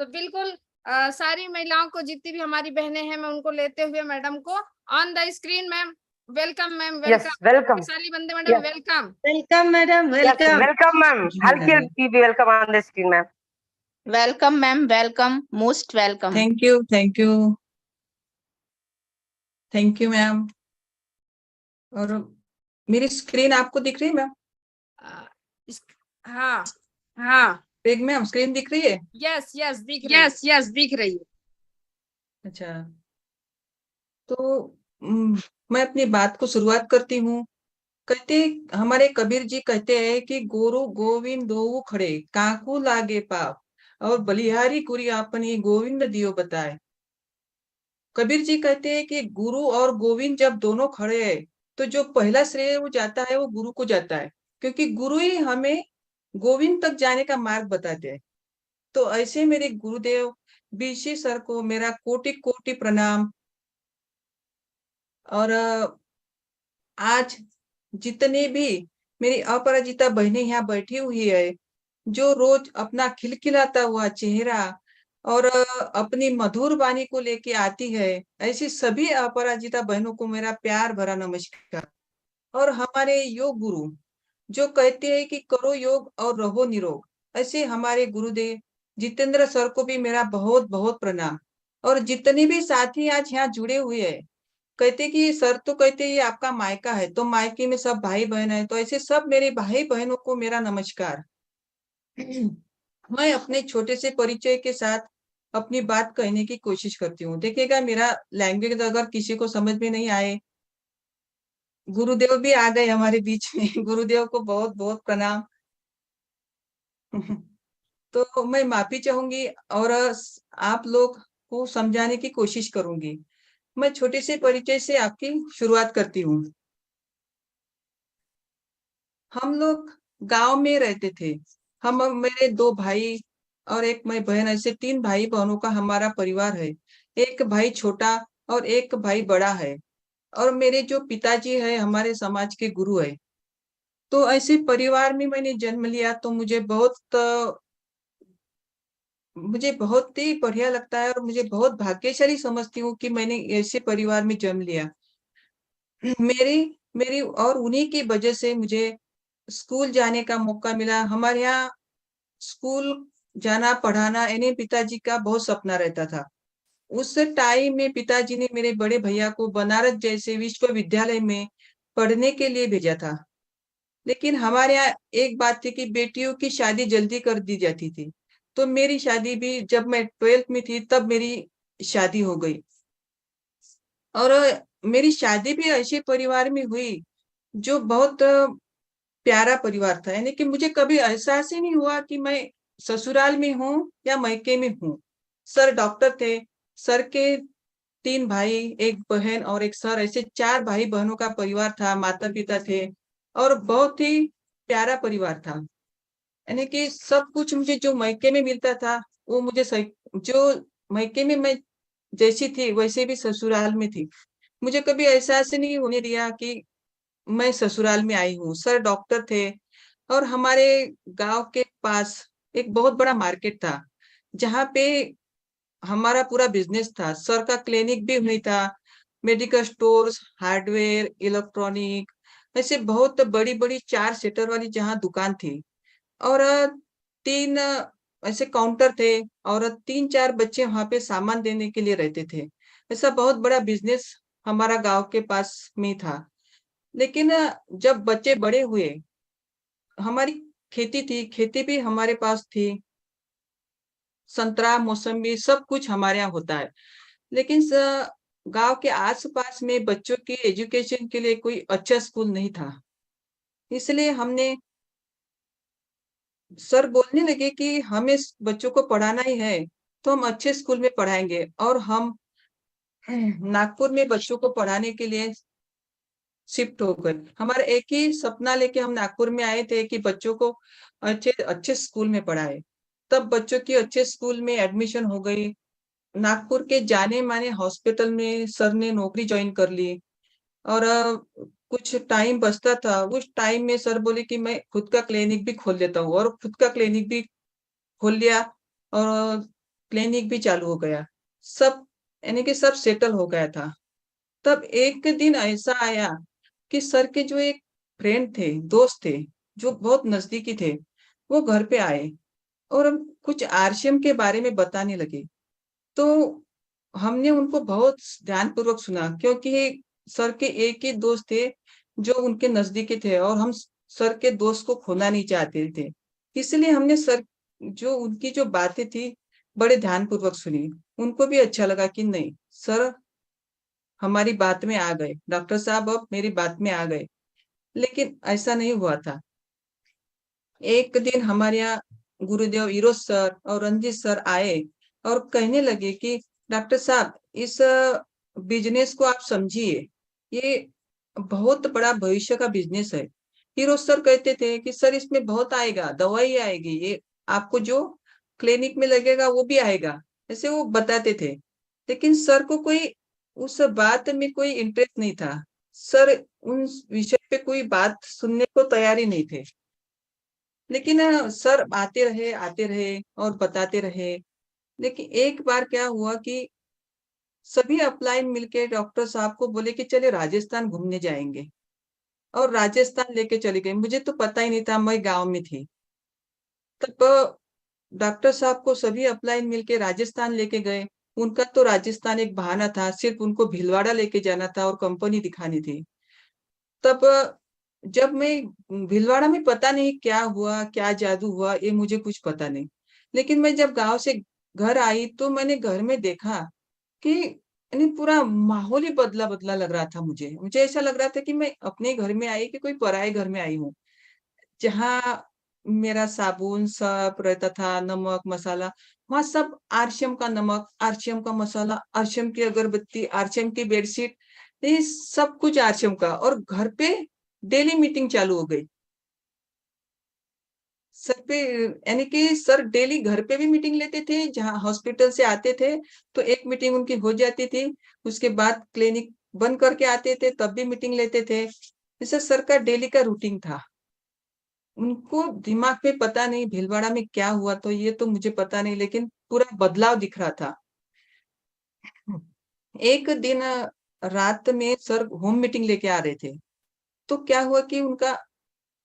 तो बिल्कुल सारी महिलाओं को, जितनी भी हमारी बहनें हैं, मैं उनको लेते हुए मैडम को on the screen ma'am, welcome ma'am, Yes, welcome. welcome. Vaishali Bande madam, Yes, welcome. Welcome madam, yes, welcome. welcome, ma'am. Halki be welcome on the screen, ma'am. Welcome ma'am, welcome, most welcome. Thank you, thank you, thank you ma'am. और मेरी screen आपको दिख रही है ma'am? हाँ हाँ, एक ma'am screen दिख रही है? यस यस दिख रही है, यस यस दिख रही है। अच्छा, तो मैं अपनी बात को शुरुआत करती हूँ। कहते, हमारे कबीर जी कहते हैं कि गुरु गोविंद दोऊ खड़े काकू लागे पाप, और बलिहारी कुरी अपनी गोविंद दियो बताए। कबीर जी कहते हैं कि गुरु और गोविंद जब दोनों खड़े हैं, तो जो पहला श्रेय वो जाता है वो गुरु को जाता है, क्योंकि गुरु ही हमें गोविंद तक जाने का मार्ग बताते हैं। तो ऐसे मेरे गुरुदेव बीसी सर को मेरा कोटि कोटि प्रणाम। और आज जितने भी मेरी अपराजिता बहनें यहाँ बैठी हुई है, जो रोज अपना खिलखिलाता हुआ चेहरा और अपनी मधुर वाणी को लेके आती है, ऐसी सभी अपराजिता बहनों को मेरा प्यार भरा नमस्कार। और हमारे योग गुरु जो कहते हैं कि करो योग और रहो निरोग, ऐसे हमारे गुरुदेव जितेंद्र सर को भी मेरा बहुत बहुत प्रणाम। और जितने भी साथी आज यहाँ जुड़े हुए हैं, कहते कि सर तो कहते ये आपका मायका है, तो मायके में सब भाई बहन है, तो ऐसे सब मेरे भाई बहनों को मेरा नमस्कार। मैं अपने छोटे से परिचय के साथ अपनी बात कहने की कोशिश करती हूँ। देखिएगा, मेरा लैंग्वेज अगर किसी को समझ में नहीं आए, गुरुदेव भी आ गए हमारे बीच में, गुरुदेव को बहुत बहुत प्रणाम। तो मैं माफी चाहूंगी और आप लोग को समझाने की कोशिश करूंगी। मैं छोटे से परिचय से आपकी शुरुआत करती हूँ। हम लोग गांव में रहते थे। हम मेरे 2 भाई और एक मैं बहन, ऐसे 3 भाई बहनों का हमारा परिवार है। एक भाई छोटा और एक भाई बड़ा है। और मेरे जो पिताजी है हमारे समाज के गुरु है। तो ऐसे परिवार में मैंने जन्म लिया, तो मुझे बहुत ही बढ़िया लगता है और मुझे बहुत भाग्यशाली समझती हूँ कि मैंने ऐसे परिवार में जन्म लिया। मेरी मेरी और उन्हीं की वजह से मुझे स्कूल जाने का मौका मिला। हमारे यहाँ स्कूल जाना, पढ़ाना यानी पिताजी का बहुत सपना रहता था। उस टाइम में पिताजी ने मेरे बड़े भैया को बनारस जैसे विश्वविद्यालय में पढ़ने के लिए भेजा था। लेकिन हमारे यहाँ एक बात थी कि बेटियों की शादी जल्दी कर दी जाती थी। तो मेरी शादी भी जब मैं 12th में थी तब मेरी शादी हो गई। और मेरी शादी भी ऐसे परिवार में हुई जो बहुत प्यारा परिवार था, यानी कि मुझे कभी एहसास ही नहीं हुआ कि मैं ससुराल में हूँ या मायके में हूँ। सर डॉक्टर थे। सर के 3 भाई, एक बहन और एक सर, ऐसे 4 भाई बहनों का परिवार था। माता पिता थे और बहुत ही प्यारा परिवार था। यानी कि सब कुछ मुझे जो मायके में मिलता था वो मुझे सही, जो मायके में मैं जैसी थी वैसे भी ससुराल में थी। मुझे कभी एहसास ही नहीं होने दिया कि मैं ससुराल में आई हूँ। सर डॉक्टर थे और हमारे गांव के पास एक बहुत बड़ा मार्केट था जहाँ पे हमारा पूरा बिजनेस था। सर का क्लिनिक भी वही था, मेडिकल स्टोर्स, हार्डवेयर, इलेक्ट्रॉनिक, ऐसे बहुत बड़ी बड़ी 4 सीटर वाली जहाँ दुकान थी। और 3 ऐसे काउंटर थे और 3-4 बच्चे वहां पे सामान देने के लिए रहते थे। ऐसा बहुत बड़ा बिजनेस हमारा गांव के पास में था। लेकिन जब बच्चे बड़े हुए, हमारी खेती थी, खेती भी हमारे पास थी, संतरा, मौसमी सब कुछ हमारे यहाँ होता है। लेकिन गांव के आसपास में बच्चों के एजुकेशन के लिए कोई अच्छा स्कूल नहीं था। इसलिए हमने, सर बोलने लगे कि हमें बच्चों को पढ़ाना ही है तो हम अच्छे स्कूल में पढ़ाएंगे। और हम नागपुर में बच्चों को पढ़ाने के लिए शिफ्ट हो गए। हमारा एक ही सपना लेके हम नागपुर में आए थे कि बच्चों को अच्छे अच्छे स्कूल में पढ़ाए। तब बच्चों की अच्छे स्कूल में एडमिशन हो गई। नागपुर के जाने माने हॉस्पिटल में सर ने नौकरी ज्वाइन कर ली। और कुछ टाइम बचता था, उस टाइम में सर बोले कि मैं खुद का क्लिनिक भी खोल लेता हूँ, और खुद का क्लिनिक भी खोल लिया। और क्लिनिक भी चालू हो गया, सब यानी कि सब सेटल हो गया था। तब एक दिन ऐसा आया कि सर के जो एक फ्रेंड थे, दोस्त थे, जो बहुत नजदीकी थे, वो घर पे आए और हम कुछ आरसीएम के बारे में बताने लगे। तो हमने उनको बहुत ध्यानपूर्वक सुना, क्योंकि सर के एक ही दोस्त थे जो उनके नजदीकी थे और हम सर के दोस्त को खोना नहीं चाहते थे। इसलिए हमने सर जो उनकी जो बातें थी बड़े ध्यानपूर्वक सुनी। उनको भी अच्छा लगा कि नहीं, सर हमारी बात में आ गए, डॉक्टर साहब अब मेरी बात में आ गए। लेकिन ऐसा नहीं हुआ था। एक दिन हमारे यहाँ गुरुदेव इरोज सर और रंजीत सर आए और कहने लगे कि डॉक्टर साहब, इस बिजनेस को आप समझिए, ये बहुत बड़ा भविष्य का बिजनेस है। इरोज सर कहते थे कि सर इसमें बहुत आएगा, दवाई आएगी, ये आपको जो क्लिनिक में लगेगा वो भी आएगा, ऐसे वो बताते थे। लेकिन सर को कोई उस बात में कोई इंटरेस्ट नहीं था। सर उन विषय पे कोई बात सुनने को तैयार ही नहीं थे। लेकिन सर आते रहे और बताते रहे। लेकिन एक बार क्या हुआ कि सभी अपलाइन मिलके डॉक्टर साहब को बोले कि चले राजस्थान घूमने जाएंगे, और राजस्थान लेके चले गए। मुझे तो पता ही नहीं था, मैं गांव में थी। तब डॉक्टर साहब को सभी अपलाइन मिलके राजस्थान लेके गए। उनका तो राजस्थान एक बहाना था, सिर्फ उनको भीलवाड़ा लेके जाना था और कंपनी दिखानी थी। तब जब मैं भीलवाड़ा में, पता नहीं क्या हुआ, क्या जादू हुआ, ये मुझे कुछ पता नहीं। लेकिन मैं जब गांव से घर आई तो मैंने घर में देखा कि यानी पूरा माहौल ही बदला बदला लग रहा था। मुझे ऐसा लग रहा था कि मैं अपने घर में आई कि कोई पराये घर में आई हूँ। जहाँ मेरा साबुन सब रहता था, नमक मसाला, वहां सब आरसीएम का नमक, आरसीएम का मसाला, आरसीएम की अगरबत्ती, आरसीएम की बेडशीट, ये सब कुछ आरसीएम का। और घर पे डेली मीटिंग चालू हो गई सर पे, यानी कि सर डेली घर पे भी मीटिंग लेते थे। जहाँ हॉस्पिटल से आते थे तो एक मीटिंग उनकी हो जाती थी, उसके बाद क्लिनिक बंद करके आते थे तब भी मीटिंग लेते थे। जैसे सर का डेली का रूटीन था। उनको दिमाग में पता नहीं भीलवाड़ा में क्या हुआ, तो ये तो मुझे पता नहीं, लेकिन पूरा बदलाव दिख रहा था। एक दिन रात में सर होम मीटिंग लेके आ रहे थे, तो क्या हुआ कि उनका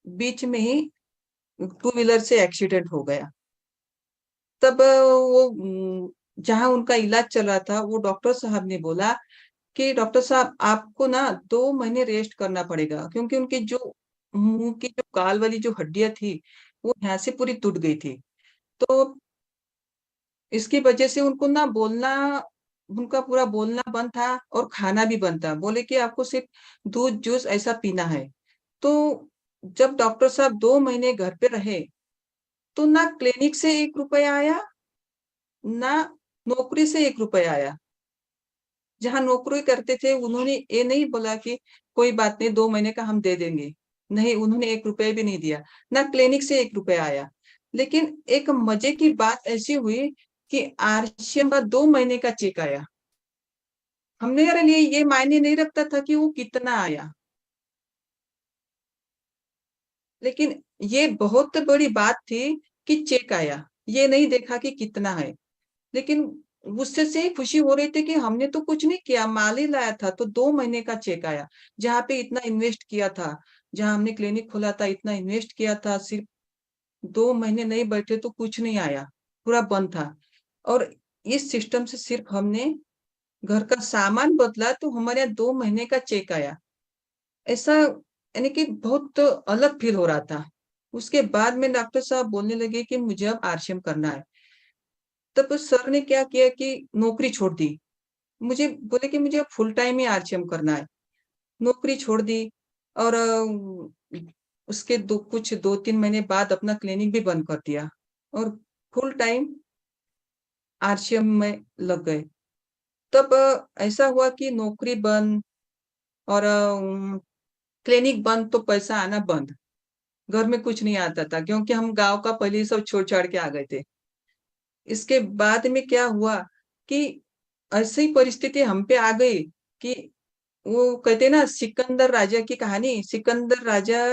बीच में ही टू व्हीलर से एक्सीडेंट हो गया। तब वो जहाँ उनका इलाज चल रहा था, वो डॉक्टर साहब ने बोला कि डॉक्टर साहब आपको ना 2 महीने रेस्ट करना पड़ेगा, क्योंकि उनकी जो मुंह की जो गाल वाली जो हड्डियां थी वो यहाँ से पूरी टूट गई थी। तो इसकी वजह से उनको ना बोलना, उनका पूरा बोलना बंद था और खाना भी बंद था। बोले कि आपको सिर्फ दूध जूस ऐसा पीना है। तो जब डॉक्टर साहब 2 महीने घर पे रहे तो ना क्लिनिक से 1 रुपया आया, ना नौकरी से 1 रुपया आया। जहाँ नौकरी करते थे उन्होंने ये नहीं बोला कि कोई बात नहीं 2 महीने का हम दे देंगे, नहीं, उन्होंने 1 रुपया भी नहीं दिया। ना क्लिनिक से 1 रुपया आया। लेकिन एक मजे की बात ऐसी हुई कि आरसीएम का 2 महीने का चेक आया। हमने मेरे लिए ये मायने नहीं रखता था कि वो कितना आया, लेकिन ये बहुत बड़ी बात थी कि चेक आया, ये नहीं देखा कि कितना है। लेकिन उससे से खुशी हो रही थी कि हमने तो कुछ नहीं किया, माल ही लाया था, तो 2 महीने का चेक आया। जहाँ पे इतना इन्वेस्ट किया था, जहाँ हमने क्लिनिक खोला था, इतना इन्वेस्ट किया था, सिर्फ 2 महीने नहीं बैठे तो कुछ नहीं आया, पूरा बंद था। और इस सिस्टम से सिर्फ हमने घर का सामान बदला तो हमारे यहाँ 2 महीने का चेक आया। ऐसा यानी कि बहुत अलग फील हो रहा था। उसके बाद में डॉक्टर साहब बोलने लगे कि मुझे अब आरसीएम करना है। तब सर ने क्या किया कि नौकरी छोड़ दी। मुझे बोले कि मुझे फुल टाइम ही आरसीएम करना है। नौकरी छोड़ दी और उसके कुछ 2-3 महीने बाद अपना क्लिनिक भी बंद कर दिया और फुल टाइम आरसीएम में लग गए। तब ऐसा हुआ कि नौकरी बंद और क्लिनिक बंद, तो पैसा आना बंद। घर में कुछ नहीं आता था, क्योंकि हम गांव का पहले ही सब छोड़ छाड़ के आ गए थे। इसके बाद में क्या हुआ कि ऐसी परिस्थिति हम पे आ गई कि वो कहते ना सिकंदर राजा की कहानी, सिकंदर राजा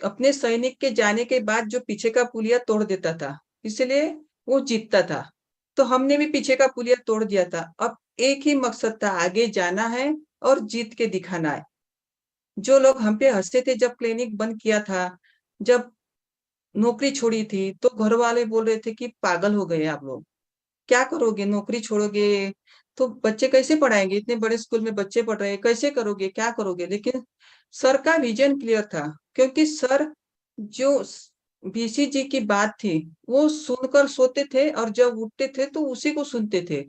अपने सैनिक के जाने के बाद जो पीछे का पुलिया तोड़ देता था, इसलिए वो जीतता था। तो हमने भी पीछे का पुलिया तोड़ दिया था। अब एक ही मकसद था, आगे जाना है और जीत के दिखाना है। जो लोग हम पे हंसते थे जब क्लिनिक बंद किया था, जब नौकरी छोड़ी थी, तो घर वाले बोल रहे थे कि पागल हो गए आप लोग, क्या करोगे, नौकरी छोड़ोगे तो बच्चे कैसे पढ़ाएंगे, इतने बड़े स्कूल में बच्चे पढ़ रहे हैं, कैसे करोगे, क्या करोगे। लेकिन सर का विजन क्लियर था, क्योंकि सर जो बीसीजी की बात थी वो सुनकर सोते थे और जब उठते थे तो उसी को सुनते थे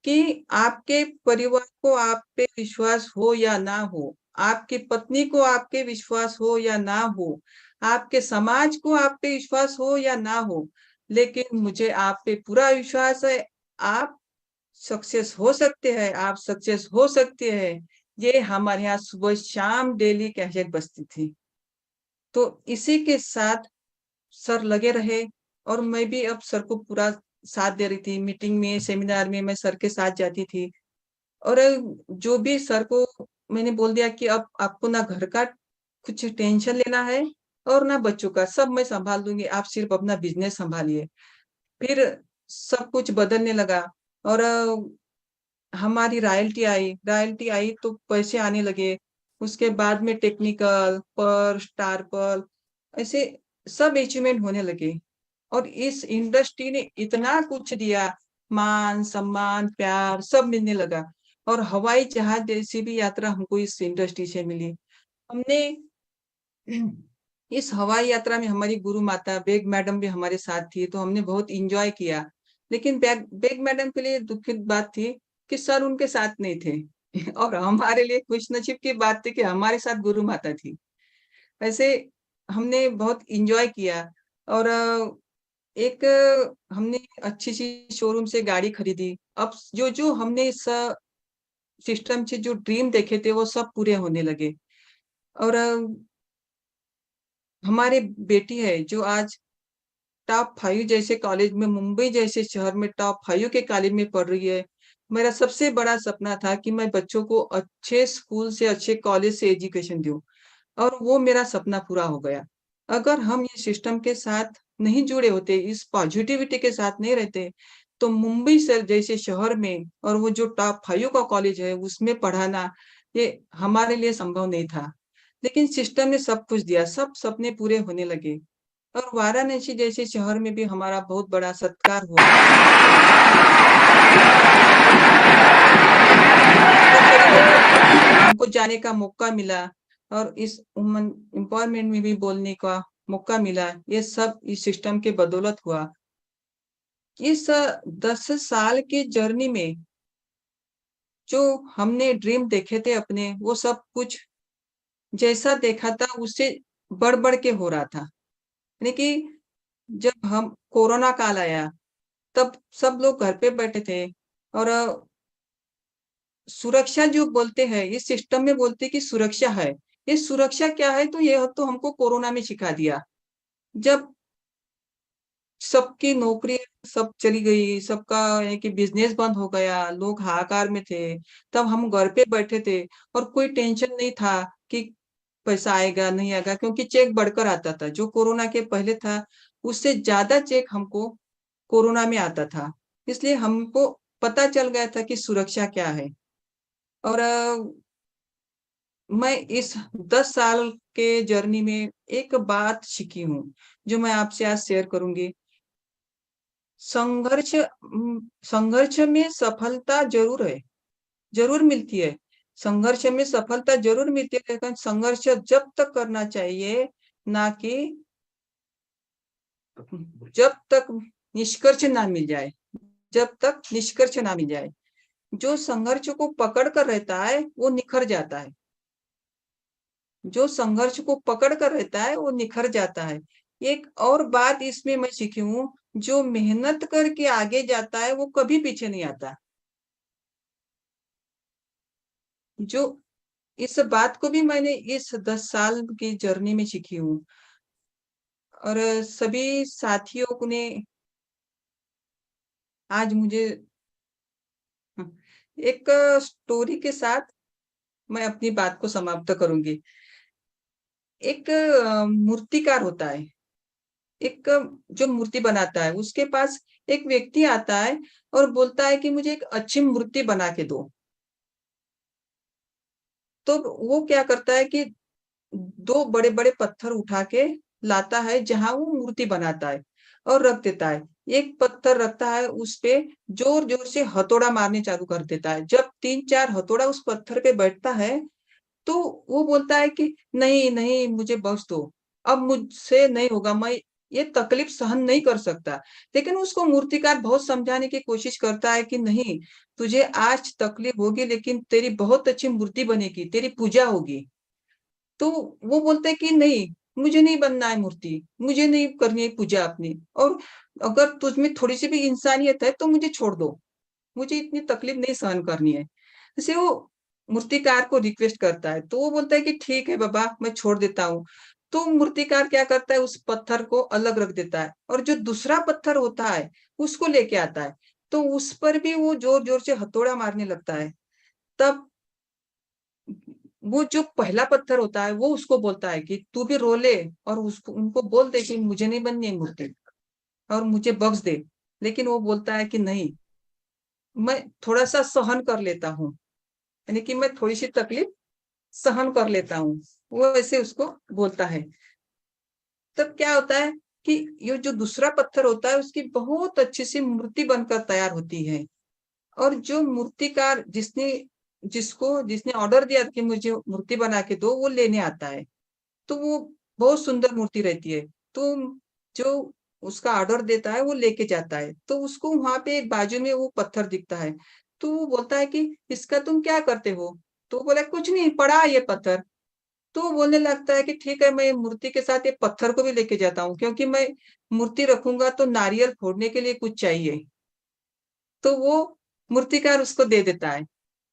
कि आपके परिवार को आप पे विश्वास हो या ना हो, आपकी पत्नी को आप पे विश्वास हो या ना हो, आपके समाज को आप पे विश्वास हो या ना हो, लेकिन मुझे आप पे पूरा विश्वास है। आप सक्सेस हो सकते हैं, आप सक्सेस हो सकते हैं। ये हमारे यहाँ सुबह शाम डेली कैसेट बजती थी। तो इसी के साथ सर लगे रहे और मैं भी अब सर को पूरा साथ दे रही थी। मीटिंग में, सेमिनार में मैं सर के साथ जाती थी और जो भी सर को मैंने बोल दिया कि अब आपको ना घर का कुछ टेंशन लेना है और ना बच्चों का, सब मैं संभाल दूंगी, आप सिर्फ अपना बिजनेस संभालिए। फिर सब कुछ बदलने लगा और हमारी रॉयल्टी आई तो पैसे आने लगे। उसके बाद में टेक्निकल पर, स्टार पर, ऐसे सब अचीवमेंट होने लगे और इस इंडस्ट्री ने इतना कुछ दिया, मान सम्मान प्यार सब मिलने लगा। और हवाई जहाज जैसी भी यात्रा हमको इस इंडस्ट्री से मिली। हमने इस हवाई यात्रा में हमारी गुरु माता बेग मैडम भी हमारे साथ थी, तो हमने बहुत इंजॉय किया। लेकिन बेग मैडम के लिए दुखित बात थी कि सर उनके साथ नहीं थे और हमारे लिए खुशनसीब की बात थी कि हमारे साथ गुरु माता थी। ऐसे हमने बहुत इंजॉय किया और एक हमने अच्छी सी शोरूम से गाड़ी खरीदी। अब जो जो हमने इस सिस्टम से जो ड्रीम देखे थे वो सब पूरे होने लगे। और हमारी बेटी है जो आज टॉप 5 जैसे कॉलेज में, मुंबई जैसे शहर में टॉप 5 के कॉलेज में पढ़ रही है। मेरा सबसे बड़ा सपना था कि मैं बच्चों को अच्छे स्कूल से, अच्छे कॉलेज से एजुकेशन दूं और वो मेरा सपना पूरा हो गया। अगर हम ये सिस्टम के साथ नहीं जुड़े होते, इस पॉजिटिविटी के साथ नहीं रहते, तो मुंबई से जैसे शहर में और वो जो टॉप 5 का कॉलेज है उसमें पढ़ाना ये हमारे लिए संभव नहीं था। लेकिन सिस्टम ने सब कुछ दिया, सब सपने पूरे होने लगे और वाराणसी जैसे शहर में भी हमारा बहुत बड़ा सत्कार हुआ। हमको जाने का मौका मिला और इस वुमन एम्पावरमेंट में भी बोलने का मौका मिला। ये सब इस सिस्टम के बदौलत हुआ। इस 10 साल की जर्नी में जो हमने ड्रीम देखे थे अपने, वो सब कुछ जैसा देखा था उससे बढ़ के हो रहा था। यानी कि जब हम कोरोना काल आया तब सब लोग घर पे बैठे थे और सुरक्षा जो बोलते हैं, इस सिस्टम में बोलते हैं कि सुरक्षा है। ये सुरक्षा क्या है, तो ये तो हमको कोरोना में सिखा दिया। जब सबकी नौकरी सब चली गई, सबका यानी कि बिजनेस बंद हो गया, लोग हाहाकार में थे, तब हम घर पे बैठे थे और कोई टेंशन नहीं था कि पैसा आएगा नहीं आएगा, क्योंकि चेक बढ़कर आता था। जो कोरोना के पहले था उससे ज्यादा चेक हमको कोरोना में आता था। इसलिए हमको पता चल गया था कि सुरक्षा क्या है। और मैं इस 10 साल के जर्नी में एक बात सीखी हूँ जो मैं आपसे आज शेयर करूंगी। संघर्ष में सफलता जरूर है, जरूर मिलती है। संघर्ष में सफलता जरूर मिलती है, लेकिन संघर्ष जब तक करना चाहिए, ना कि जब तक निष्कर्ष ना मिल जाए, जब तक निष्कर्ष ना मिल जाए। जो संघर्ष को पकड़ कर रहता है वो निखर जाता है, जो संघर्ष को पकड़ कर रहता है वो निखर जाता है। एक और बात इसमें मैं सीखी हूँ, जो मेहनत करके आगे जाता है वो कभी पीछे नहीं आता। जो इस बात को भी मैंने इस 10 साल की जर्नी में सीखी हूँ। और सभी साथियों ने आज मुझे एक स्टोरी के साथ मैं अपनी बात को समाप्त करूंगी। एक मूर्तिकार होता है, एक जो मूर्ति बनाता है उसके पास एक व्यक्ति आता है और बोलता है कि मुझे एक अच्छी मूर्ति बना के दो। तो वो क्या करता है कि 2 बड़े-बड़े पत्थर उठा के लाता है जहाँ वो मूर्ति बनाता है और रख देता है। एक पत्थर रखता है, उसपे जोर-जोर से हथौड़ा मारने चालू कर देता है। जब 3-4 हथौड़ा उस पत्थर पे बैठता है, तो वो बोलता है कि नहीं, नहीं मुझे बख्श दो, अब मुझसे नहीं होगा, मैं ये तकलीफ सहन नहीं कर सकता। लेकिन उसको मूर्तिकार बहुत समझाने की कोशिश करता है कि नहीं, तुझे आज तकलीफ होगी लेकिन तेरी बहुत अच्छी मूर्ति बनेगी, तेरी पूजा होगी। तो वो बोलता है कि नहीं, मुझे नहीं बनना है मूर्ति, मुझे नहीं करनी है पूजा अपनी, और अगर तुझ में थोड़ी-सी भी इंसानियत है तो मुझे छोड़ दो, मुझे इतनी तकलीफ नहीं सहन करनी है। जैसे वो मूर्तिकार को रिक्वेस्ट करता है, तो वो बोलता है कि ठीक है बाबा, मैं छोड़ देता हूँ। तो मूर्तिकार क्या करता है, उस पत्थर को अलग रख देता है और जो दूसरा पत्थर होता है, उसको लेके आता है। तो उस पर भी वो ज़ोर-ज़ोर से हथौड़ा मारने लगता है। तब वो जो पहला पत्थर होता है, वो उसको बोलता है कि तू भी रो ले और उसको उनको बोल दे कि मुझे नहीं बननी है मूर्ति और मुझे बख्श दे। लेकिन वो बोलता है कि नहीं, मैं थोड़ा-सा सहन कर लेता हूँ, यानी कि मैं थोड़ी-सी तकलीफ सहन कर लेता हूँ। वो ऐसे उसको बोलता है। तब क्या होता है कि ये जो दूसरा पत्थर होता है, उसकी बहुत अच्छी-सी मूर्ति बनकर तैयार होती है। और जो मूर्तिकार जिसने ऑर्डर दिया कि मुझे मूर्ति बना के दो, वो लेने आता है। तो वो बहुत सुंदर मूर्ति रहती है। तो जो उसका ऑर्डर देता है, वो लेके जाता है। तो उसको वहाँ पे एक बाजू में वो पत्थर दिखता है। तो वो बोलता है कि इसका तुम क्या करते हो? तो वो बोला कुछ नहीं, पड़ा है ये पत्थर। तो वो बोलने लगता है कि ठीक है, मैं ये मूर्ति के साथ ये पत्थर को भी लेके जाता हूँ, क्योंकि मैं मूर्ति रखूँगा तो नारियल फोड़ने के लिए कुछ चाहिए। तो वो मूर्तिकार उसको दे देता है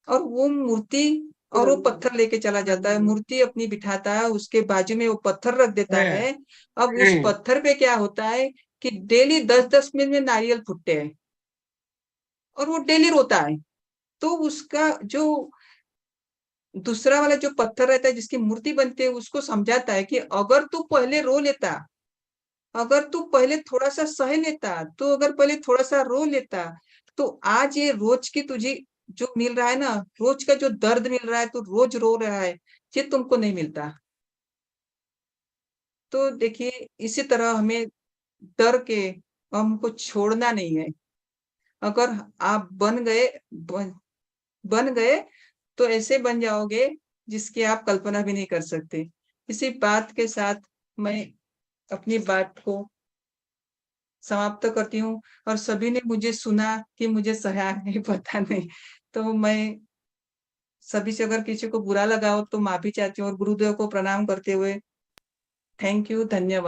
और वो मूर्ति और वो पत्थर लेके चला जाता है। मूर्ति अपनी बिठाता है, उसके बाजू में वो पत्थर रख देता है। अब उस पत्थर पे क्या होता है कि डेली 10-10 मिनट में नारियल फूटते हैं और वो डेली रोता है। तो उसका जो दूसरा वाला जो पत्थर रहता है जिसकी मूर्ति बनती है, उसको समझाता है कि अगर तू पहले रो लेता, अगर तू पहले थोड़ा-सा सह लेता, तो अगर पहले थोड़ा-सा रो लेता, तो आज ये रोज की तुझे जो मिल रहा है ना, रोज का जो दर्द मिल रहा है, तू रोज रो रहा है, ये तुमको नहीं मिलता। तो देखिए, इसी तरह हमें डर के हमको छोड़ना नहीं है। अगर आप बन बन गए, तो ऐसे बन जाओगे जिसकी आप कल्पना भी नहीं कर सकते। इसी बात के साथ मैं अपनी बात को समाप्त करती हूँ और सभी ने मुझे सुना कि मुझे सहा नहीं, पता नहीं। तो मैं सभी से अगर किसी को बुरा लगा हो तो माफ़ी चाहती हूँ और गुरुदेव को प्रणाम करते हुए थैंक यू, धन्यवाद।